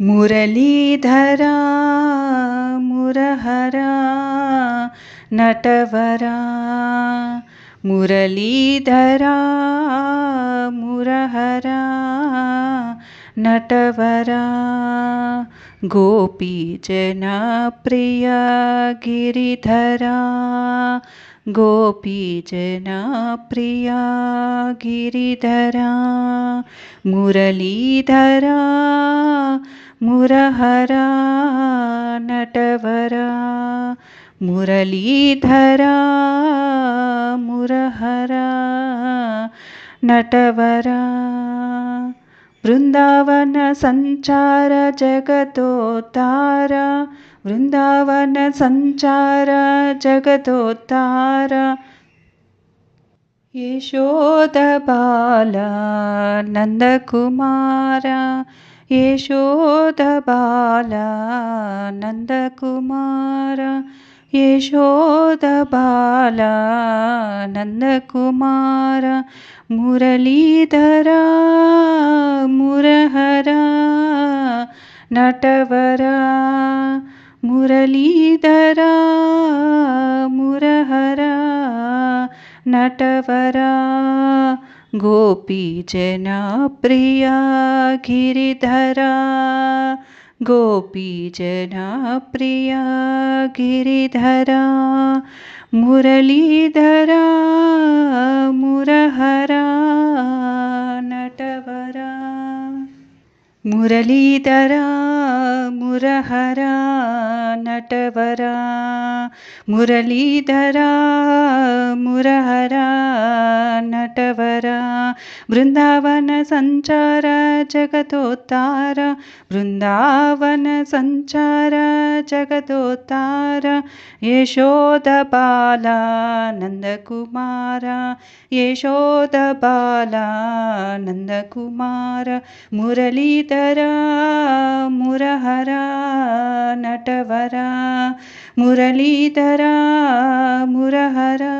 मुरलीधरा मुरहरा नटवरा मुरलीधरा मुरहरा नटवरा गोपीजनप्रिया गिरिधरा गोपीजनप्रिया गिरिधरा मुरलीधरा मुरहरा नटवरा मुरलीधरा मुरहरा नटवरा वृंदावन संचार जगतोद्धार वृंदावन संचार जगतोद्धार यशोदबाला नन्दकुमार यशोदबाला नन्दकुमार यशोदबाला नन्दकुमार मुरलीधरा मुरहरा नटवरा मुरलीधरा मुरहरा नटवरा गोपीजनप्रिया गिरिधरा गोपीजनप्रिया गिरिधरा मुरलीधरा मुरहरा नटवरा मुरलीधरा मुरहरा नटवरा मुरलीधरा मुरहरा नटवरा वृंदावन संचार जगतोद्धार वृंदावन संचार जगतोद्धार यशोदबाला नन्दकुमार यशोदबाला नन्दकुमार मुरलीधरा मुरहरा नटवरा मुरलीधरा मुरहरा